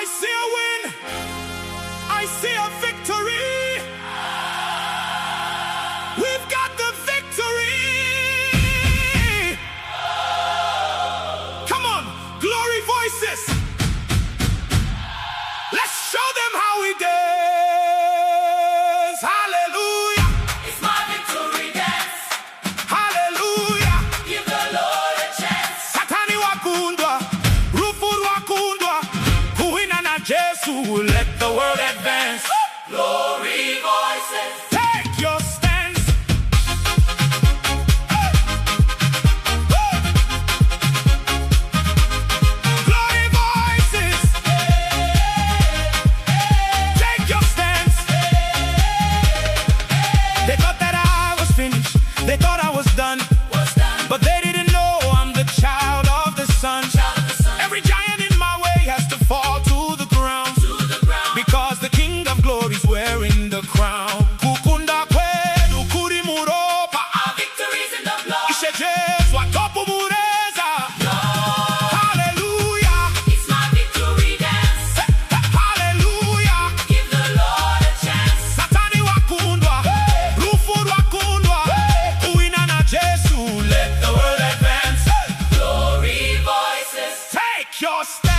I see a win. I see a victory. We've got the victory. Come on, glory voices. Let's show them how we dance. Hallelujah. It's my victory dance. Hallelujah. Give the Lord a chance. Satani wakundwa, Rufuru wakundwa, Kuhwina naJesu, let the world advance. Glory voices. Take your stance. Glory voices. Take your stance. They thought that I was finished. They thought I was done. But they didn't know I'm the child of the sun. Every giant in my way has to fall to the ground. Because the King of Glory is wearing the crown. Kukunda kwedu kuri muropa. Our victories in the blood. Ishe Jesu atopu mureza. Hallelujah. It's my victory dance. Hallelujah. Give the Lord a chance. Satani wakundwa. Rufuru wakundwa. Kuhwina naJesu, let the world advance. Glory voices. Take your stand.